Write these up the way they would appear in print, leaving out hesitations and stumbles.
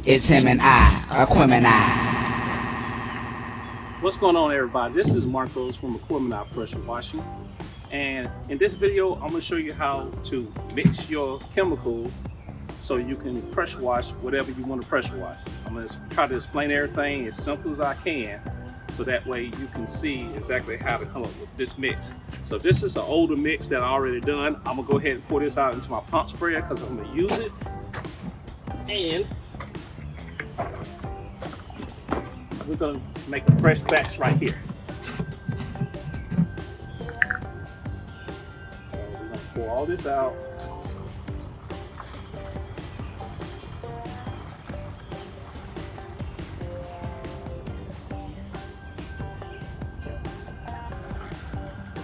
It's him and I, Aquemini. What's going on, everybody? This is Marcos from Aquemini Pressure Washing, and in this video I'm going to show you how to mix your chemicals so you can pressure wash whatever you want to pressure wash. I'm going to try to explain everything as simple as I can, so that way you can see exactly how to come up with this mix. So this is an older mix that I already done. I'm going to go ahead and pour this out into my pump sprayer because I'm going to use it. And we're going to make a fresh batch right here. So we're going to pour all this out.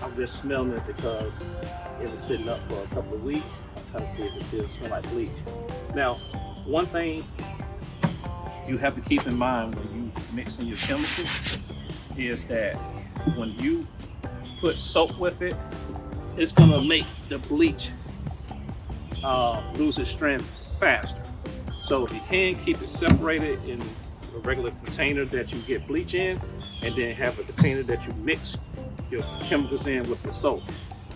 I'm just smelling it because it was sitting up for a couple of weeks. I'm trying to see if it still smells like bleach. Now, one thing you have to keep in mind when you mixing your chemicals is that when you put soap with it, it's gonna make the bleach lose its strength faster. So if you can, keep it separated in a regular container that you get bleach in, and then have a container that you mix your chemicals in with the soap.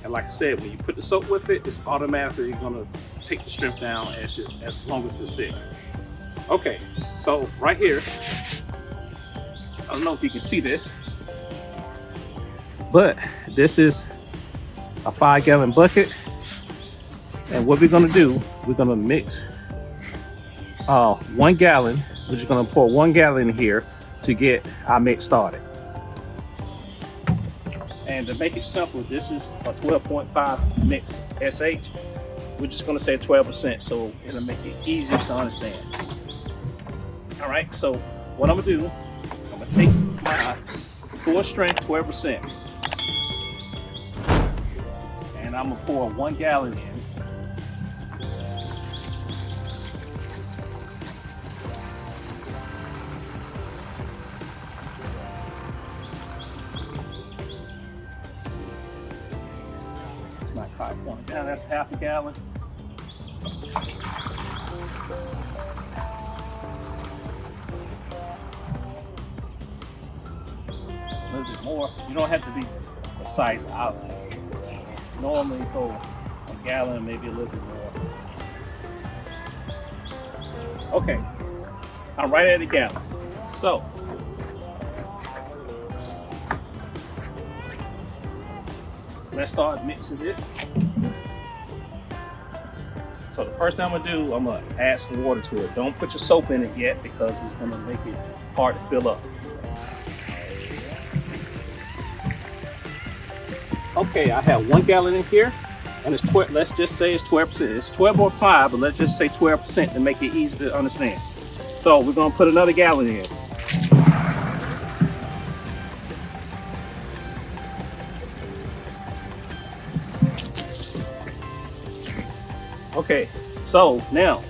And like I said, when you put the soap with it, it's automatically gonna take the strength down as long as it's sitting. Okay, so right here, I don't know if you can see this, but this is a 5-gallon bucket. And what we're gonna do, we're gonna mix 1 gallon. We're just gonna pour 1 gallon in here to get our mix started. And to make it simple, this is a 12.5 mix SH. We're just gonna say 12%, so it'll make it easier to understand. All right, so what I'm gonna do, I'm gonna take my full strength 12%, and I'm gonna pour 1 gallon in. Let's see. It's not quite going down, that's half a gallon. A little bit more. You don't have to be precise. I normally go a gallon, maybe a little bit more. Okay, I'm right at a gallon. So let's start mixing this. So the first thing I'm gonna do, I'm gonna add some water to it. Don't put your soap in it yet because it's gonna make it hard to fill up. Okay, I have 1 gallon in here, and it's 12. Let's just say it's 12%. It's 12.5, but let's just say 12% to make it easy to understand. So we're gonna put another gallon in. Okay, so now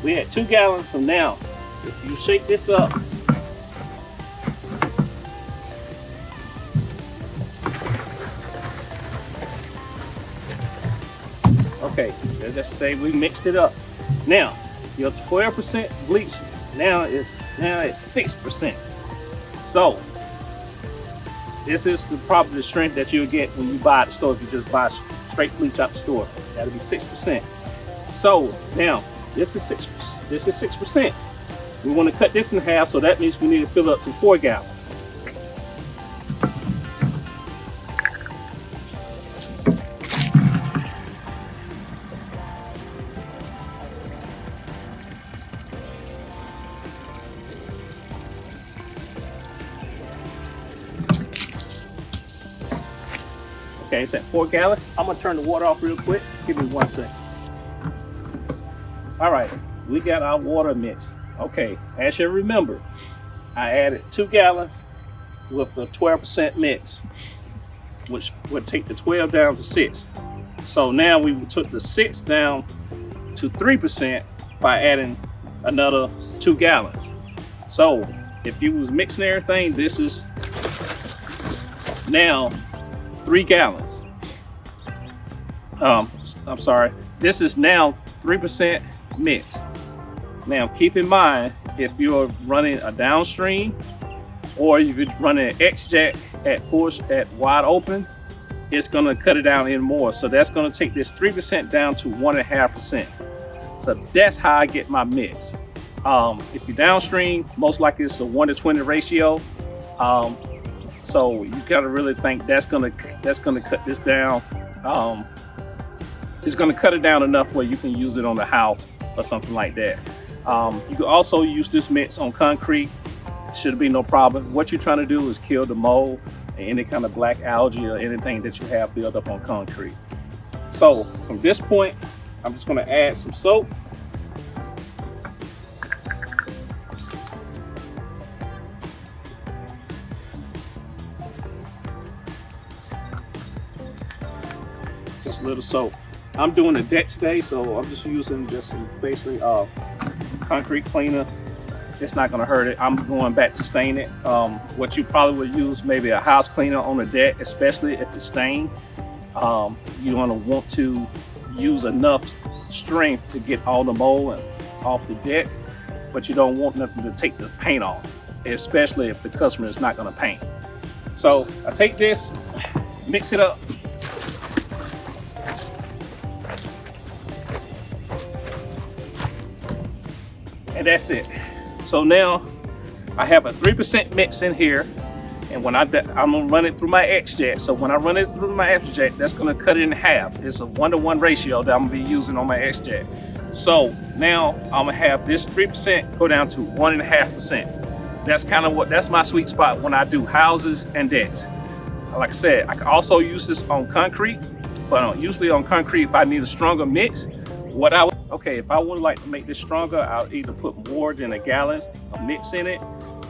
we had 2 gallons. So now, if you shake this up, okay, let's just say we mixed it up. Now, your 12% bleach now is 6%. So this is probably the strength that you'll get when you buy at the store. If you just buy straight bleach out the store, that'll be 6%. So now this is 6%. This is 6%. We want to cut this in half, so that means we need to fill up to 4 gallons. Okay, it's at 4 gallons. I'm gonna turn the water off real quick. Give me 1 second. All right, we got our water mix. Okay, as you remember, I added 2 gallons with the 12% mix, which would take the 12 down to 6. So now we took the 6 down to 3% by adding another 2 gallons. So if you was mixing everything, this is now 3 gallons. I'm sorry, this is now 3% mix. Now keep in mind, if you're running a downstream or if you're running an X-Jet at wide open, it's gonna cut it down even more. So that's gonna take this 3% down to 1.5%. So that's how I get my mix. If you're downstream, most likely it's a 1-to-20 ratio. So you gotta really think that's gonna cut this down. It's gonna cut it down enough where you can use it on the house or something like that. You can also use this mix on concrete. Should be no problem. What you're trying to do is kill the mold and any kind of black algae or anything that you have built up on concrete. So from this point, I'm just gonna add some soap. Just a little soap. I'm doing a deck today, so I'm just using just some basically concrete cleaner. It's not gonna hurt it. I'm going back to stain it. What you probably would use, maybe a house cleaner on the deck, especially if it's stained. You're gonna want to use enough strength to get all the mold off the deck, but you don't want nothing to take the paint off, especially if the customer is not gonna paint. So I take this, mix it up. And that's it. So now I have a 3% mix in here, and when I'm gonna run it through my X-Jet. So when I run it through my X-Jet, that's gonna cut it in half. It's a 1-to-1 ratio that I'm gonna be using on my X-Jet. So now I'm gonna have this 3% go down to 1.5%. That's my sweet spot when I do houses and decks. Like I said, I can also use this on concrete, but usually on concrete, if I need a stronger mix, if I would like to make this stronger, I'll either put more than a gallon of mix in it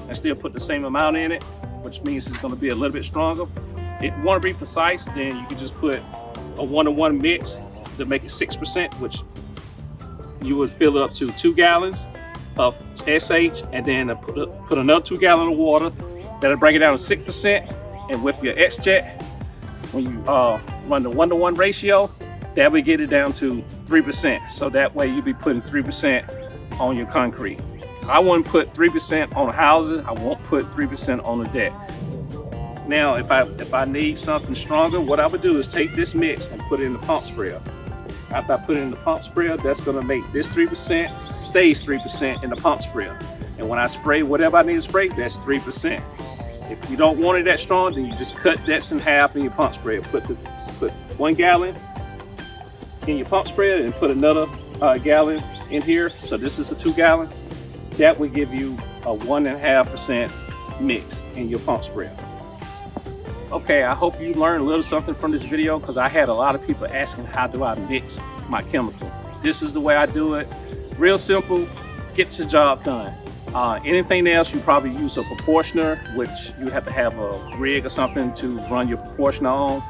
and still put the same amount in it, which means it's going to be a little bit stronger. If you want to be precise, then you can just put a 1-to-1 mix to make it 6%, which you would fill it up to 2 gallons of SH, and then put another 2 gallons of water. That'll bring it down to 6%. And with your X-Jet, when you run the 1-to-1 ratio, that would get it down to 3%. So that way you'll be putting 3% on your concrete. I wouldn't put 3% on houses. I won't put 3% on the deck. Now, if I need something stronger, what I would do is take this mix and put it in the pump sprayer. After I put it in the pump sprayer, that's gonna make this 3% stays 3% in the pump sprayer. And when I spray whatever I need to spray, that's 3%. If you don't want it that strong, then you just cut that in half in your pump sprayer. Put 1 gallon in your pump sprayer and put another gallon in here. So this is a 2 gallon. That would give you a 1.5% mix in your pump sprayer. Okay, I hope you learned a little something from this video, because I had a lot of people asking how do I mix my chemical. This is the way I do it. Real simple, gets the job done. Anything else, you probably use a proportioner, which you have to have a rig or something to run your proportioner on.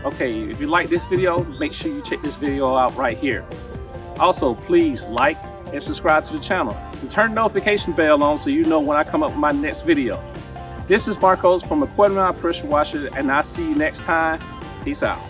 Okay, if you like this video, make sure you check this video out right here. Also, please like and subscribe to the channel and turn the notification bell on so you know when I come up with my next video. This is Marcos from Aquatic Pressure Washer, and I'll see you next time. Peace out.